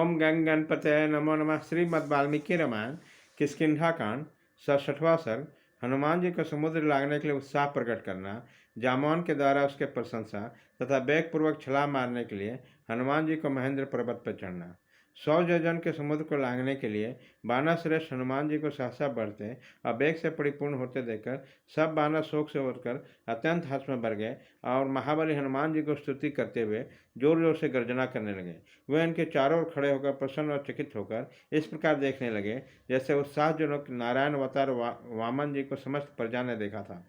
ओम गंग गणपतये नमो नमः। श्रीमद् वाल्मीकि रामायण किष्किंधा कांड 67वां सर्ग। हनुमान जी को समुद्र लागने के लिए उत्साह प्रकट करना। जामवन के द्वारा उसके प्रशंसा तथा वेगपूर्वक छलांग मारने के लिए हनुमान जी को महेंद्र पर्वत पर चढ़ना। 100 योजन के समुद्र को लांघने के लिए बानर श्रेष्ठ हनुमान जी को सहसा बढ़ते और वेग से परिपूर्ण होते देखकर सब बानर शोक से उठकर अत्यंत हर्ष में भर गए और महाबली हनुमान जी को स्तुति करते हुए जोर जोर से गर्जना करने लगे। वे इनके चारों ओर खड़े होकर प्रसन्न और चकित होकर इस प्रकार देखने लगे जैसे उत्साहजनक नारायण अवतार वामन जी को समस्त प्रजा ने देखा था।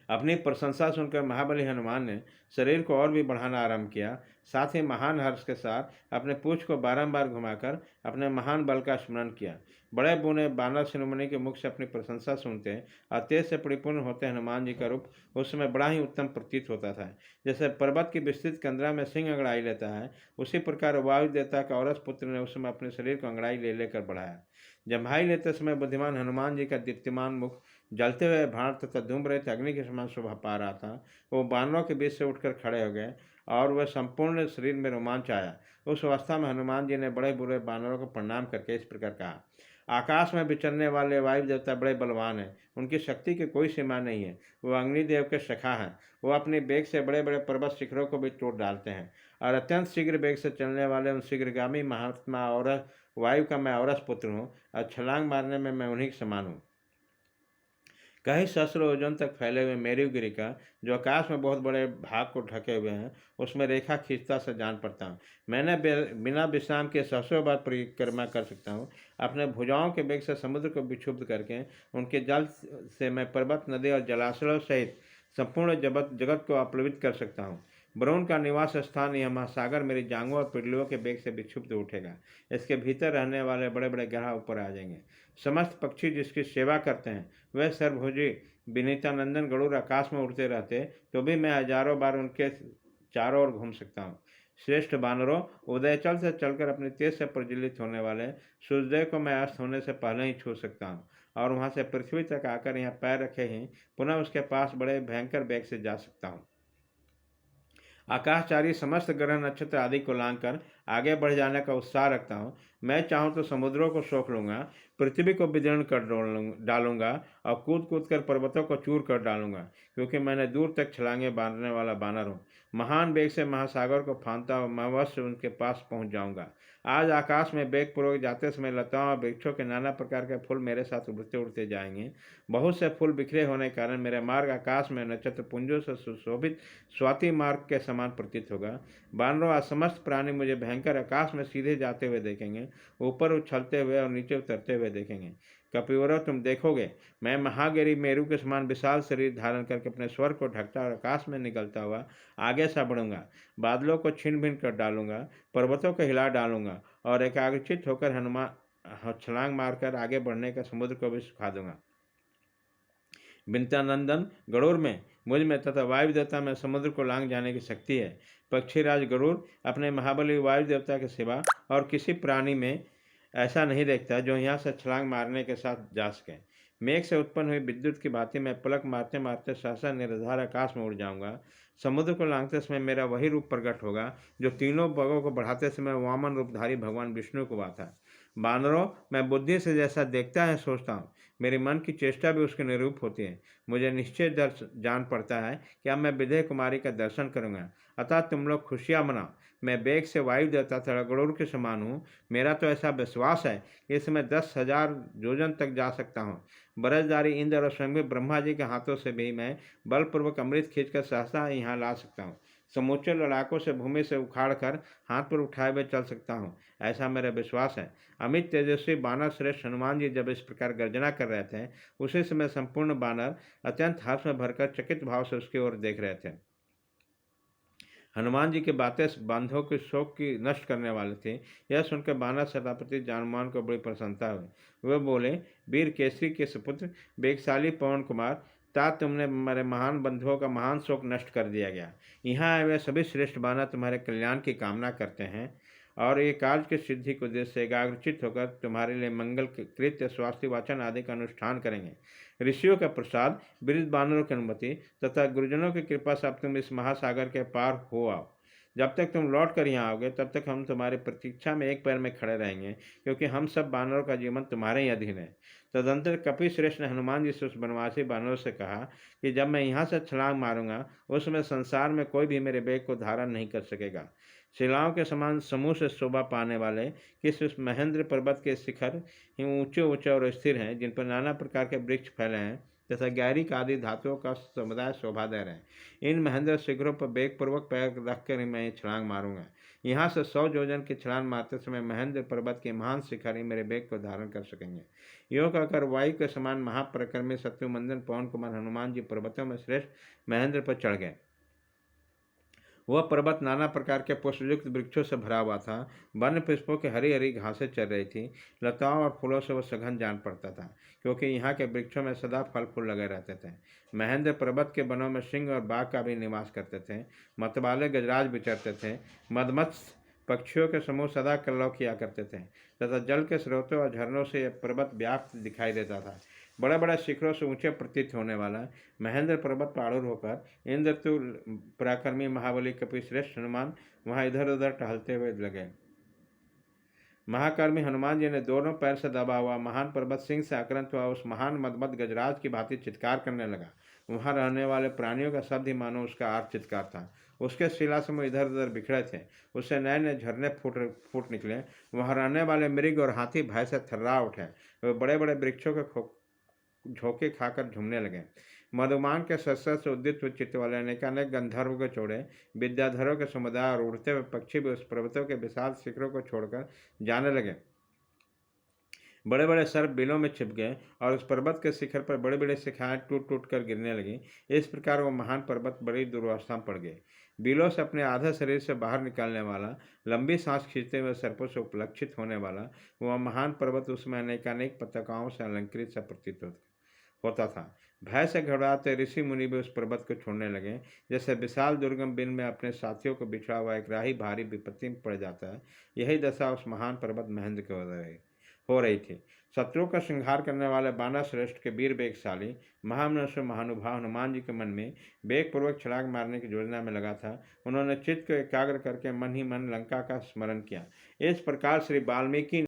अपनी प्रशंसा सुनकर महाबली हनुमान ने शरीर को और भी बढ़ाना आरंभ किया। साथ ही महान हर्ष के साथ अपने पूंछ को बारंबार घुमाकर अपने महान बल का स्मरण किया। बड़े बूढ़े बानर शिरोमणि के मुख से अपनी प्रशंसा सुनते और तेज से परिपूर्ण होते हनुमान जी का रूप उस समय बड़ा ही उत्तम प्रतीत होता था। जैसे पर्वत की विस्तृत कंदरा में सिंह अंगड़ाई लेता है, उसी प्रकार वायु देवता का औरस पुत्र ने उस समय अपने शरीर को अंगड़ाई ले लेकर बढ़ाया। जम्हाई लेते समय बुद्धिमान हनुमान जी का दीप्तिमान मुख जलते हुए भाण तथा धूम रहित अग्नि के समान शोभा पा रहा था। वो बानरों के बीच से उठकर खड़े हो गए और वह संपूर्ण शरीर में रोमांच आया। उस अवस्था में हनुमान जी ने बड़े बुरे बानरों को प्रणाम करके इस प्रकार कहा। आकाश में विचरने वाले वायु देवता बड़े बलवान हैं, उनकी शक्ति की कोई सीमा नहीं है। वो अग्निदेव के सखा हैं। वो अपने वेग से बड़े बड़े पर्वत शिखरों को भी तोड़ डालते हैं और अत्यंत शीघ्र वेग से चलने वाले उन शीघ्रगामी महात्मा और वायु का मैं औरस पुत्र हूँ और छलांग मारने में मैं उन्हीं के समान हूँ। कई सहस्रों योजन तक फैले हुए मेरुगिरि का जो आकाश में बहुत बड़े भाग को ढके हुए हैं, उसमें रेखा खींचता से जान पड़ता हूँ। मैंने बिना विश्राम के सहस्रों बार परिक्रमा कर सकता हूँ। अपने भुजाओं के वेग से समुद्र को विक्षुब्ध करके उनके जल से मैं पर्वत, नदी और जलाशयों सहित संपूर्ण जगत को अपलवित कर सकता हूँ। वरुण का निवास स्थान यह महासागर मेरी जांघों और पिंडलियों के वेग से विक्षुब्ध उठेगा। इसके भीतर रहने वाले बड़े बड़े ग्रह ऊपर आ जाएंगे। समस्त पक्षी जिसकी सेवा करते हैं वह सर्वभुजी विनीतानंदन गरुड़ आकाश में उड़ते रहते, तो भी मैं हजारों बार उनके चारों ओर घूम सकता हूँ। श्रेष्ठ बानरों, उदयचल से चलकर अपने तेज से प्रज्वलित होने वाले सूर्योदय को मैं अस्त होने से पहले ही छू सकता हूँ और वहाँ से पृथ्वी तक आकर यहाँ पैर रखे ही पुनः उसके पास बड़े भयंकर वेग से जा सकता हूँ। आकाशचारी समस्त ग्रह नक्षत्र आदि को लांघकर आगे बढ़ जाने का उत्साह रखता हूँ। मैं चाहूँ तो समुद्रों को सोख लूँगा, पृथ्वी को विदीर्ण कर डालूंगा और कूद कूद कर पर्वतों को चूर कर डालूंगा, क्योंकि मैंने दूर तक छलांगे बांधने वाला बानर हूँ। महान वेग से महासागर को फांदता हुआ मैं अवश्य उनके पास पहुँच जाऊँगा। आज आकाश में वेगपूर्वक जाते समय लताओं और वृक्षों के नाना प्रकार के फूल मेरे साथ उड़ते उड़ते जाएंगे। बहुत से फूल बिखरे होने के कारण मेरा मार्ग आकाश में नक्षत्र पुंजों से सुशोभित स्वाति मार्ग के समान प्रतीत होगा। बानरों, आज समस्त प्राणी मुझे भयंकर आकाश में सीधे जाते हुए देखेंगे, ऊपर उछलते हुए और नीचे उतरते हुए देखेंगे। कपिवरों, तुम देखोगे मैं महागिरी मेरू के समान विशाल शरीर धारण करके अपने स्वर को ढकता और आकाश में निकलता हुआ आगे सा बढ़ूंगा। बादलों को छिन्न भिन्न कर डालूंगा, पर्वतों को हिला डालूंगा और एकाग्रचित होकर हनुमान छलांग मारकर आगे बढ़ने का समुद्र को भी सुखा दूंगा। विंतानंदन गरुड़ में, मुझ में तथा वायु देवता में समुद्र को लांघ जाने की शक्ति है। पक्षीराज गरुड़ अपने महाबली वायु देवता के सिवा और किसी प्राणी में ऐसा नहीं देखता जो यहाँ से छलांग मारने के साथ जा सके। मेघ से उत्पन्न हुई विद्युत की भांति मैं पलक मारते मारते सहसा निराधार आकाश में उड़ जाऊंगा। समुद्र को लांघते समय मेरा वही रूप प्रकट होगा जो तीनों बगों को बढ़ाते समय वामन रूपधारी भगवान विष्णु को हुआ था। बानरों, मैं बुद्धि से जैसा देखता है सोचता हूँ, मेरे मन की चेष्टा भी उसके अनुरूप होती है। मुझे निश्चय जान पड़ता है कि अब मैं विदेह कुमारी का दर्शन करूंगा। अतः तुम लोग खुशियाँ मनाओ। मैं वेग से वायु देवता तथा गरुड़ के समान हूँ। मेरा तो ऐसा विश्वास है कि इसमें 10,000 योजन तक जा सकता हूँ। बरसदारी इंद्र और स्वयं ब्रह्मा जी के हाथों से भी मैं बलपूर्वक अमृत खींचकर सहसा यहाँ ला सकता हूँ। समूचे लड़ाकों से भूमि से उखाड़ कर हाथ पर उठाए हुए चल सकता हूँ, ऐसा मेरा विश्वास है। अमित तेजस्वी बानर श्रेष्ठ हनुमान जी जब इस प्रकार गर्जना कर रहे थे, उसी समय संपूर्ण बानर अत्यंत हर्ष में भरकर चकित भाव से उसकी ओर देख रहे थे। हनुमान जी की बातें बांधवों के शोक की नष्ट करने वाले थे। यह सुनकर बानर सेनापति जानुमान को बड़ी प्रसन्नता हुई। वे बोले, वीर केसरी के सुपुत्र वेगशाली पवन कुमार, तात तुमने मेरे महान बंधुओं का महान शोक नष्ट कर दिया गया। यहाँ आए हुए सभी श्रेष्ठ बानर तुम्हारे कल्याण की कामना करते हैं और ये कार्य की सिद्धि के उद्देश्य से एकाग्रचित होकर तुम्हारे लिए मंगल कृत्य, स्वास्थ्य, वाचन आदि का अनुष्ठान करेंगे। ऋषियों का प्रसाद, वृद्ध बानरों की अनुमति तथा गुरुजनों की कृपा से अब तुम इस महासागर के पार हो आओ। जब तक तुम लौट कर यहाँ आओगे तब तक हम तुम्हारी प्रतीक्षा में एक पैर में खड़े रहेंगे, क्योंकि हम सब बानरों का जीवन तुम्हारे ही अधीन है। तदंतर कपिश्रेष्ठ ने हनुमान जी से उस बनवासी बानरों से कहा कि जब मैं यहाँ से छलांग मारूंगा उस समय संसार में कोई भी मेरे वेग को धारण नहीं कर सकेगा। शिलाओं के समान समूह से शोभा पाने वाले किस उस महेंद्र पर्वत के शिखर ही ऊंचे ऊंचे और स्थिर हैं, जिन पर नाना प्रकार के वृक्ष फैले हैं तथा गैरिक आदि धातुओं का समुदाय शोभा दे रहे हैं। इन महेंद्र शिखरों पर वेगपूर्वक पैर रखकर मैं छलांग मारूंगा। यहाँ से 100 योजन की छलांग मारते समय महेंद्र पर्वत के महान शिखर ही मेरे वेग को धारण कर सकेंगे। यो कहकर वायु के समान महापराक्रमी शत्रुमंदन पवन कुमार हनुमान जी पर्वतों में श्रेष्ठ महेंद्र पर चढ़ गए। वह पर्वत नाना प्रकार के पुष्पयुक्त वृक्षों से भरा हुआ था। वन्य पुष्पों की हरी हरी घासें चल रही थी। लताओं और फूलों से वह सघन जान पड़ता था, क्योंकि यहाँ के वृक्षों में सदा फल फूल लगे रहते थे। महेंद्र पर्वत के वनों में सिंह और बाघ का भी निवास करते थे। मतवाले गजराज विचरते थे। मदमत्स्य पक्षियों के समूह सदा कल्लौ किया करते थे तथा जल के स्रोतों और झरनों से यह पर्वत व्याप्त दिखाई देता था। बड़े बड़े शिखरों से ऊंचे प्रतीत होने वाला महेंद्र पर्वत पर आरूढ़ होकर इंद्रतुल पराक्रमी महाबली कपिश्रेष्ठ हनुमान वहां इधर उधर टहलते हुए लगे। महाकर्मी हनुमान जी ने दोनों पैर से दबा हुआ महान पर्वत सिंह से आक्रांत हुआ उस महान मदमद गजराज की भांति चित्कार करने लगा। वहां रहने वाले प्राणियों का शब्द ही मानो उसका आर्त चित्कार था। उसके शिला समूह इधर उधर बिखरे थे। उससे नए नए झरने फूट फूट निकले। वहां रहने वाले मृग और हाथी भय से थर्रा उठे। वे बड़े बड़े वृक्षों के झोंके खाकर झूमने लगे। मधुमान के शस्त्र से उद्दित हुए चित्त वाले अनेकानेक गंधर्व के चोड़े विद्याधरों के समुदाय और उड़ते हुए पक्षी भी उस पर्वतों के विशाल शिखरों को छोड़कर जाने लगे। बड़े बड़े सर्प बिलों में छिप गए और उस पर्वत के शिखर पर बड़े बड़े शिखाएं टूट टूट कर गिरने लगी। इस प्रकार वह महान पर्वत बड़ी दुर्वस्था में पड़ गए। बिलों से अपने आधे शरीर से बाहर निकालने वाला, लंबी सांस खींचते हुए सर्पों से उपलक्षित होने वाला वह महान पर्वत उसमें अनेकानेक पताकाओं से अलंकृत सा प्रतीत होता था। भय से घबराते ऋषि मुनि भी उस पर्वत को छोड़ने लगे। जैसे विशाल दुर्गम बिन में अपने साथियों को बिछड़ा हुआ एक राही भारी विपत्ति में पड़ जाता है, यही दशा उस महान पर्वत महेंद्र के हो रही थी। शत्रुओं का संहार करने वाले बानर श्रेष्ठ के वीर वेगशाली महामनुष्य महानुभाव हनुमान जी के मन में वेगपूर्वक छलांग मारने की योजना में लगा था। उन्होंने चित्त को एकाग्र करके मन ही मन लंका का स्मरण किया। इस प्रकार श्री वाल्मीकि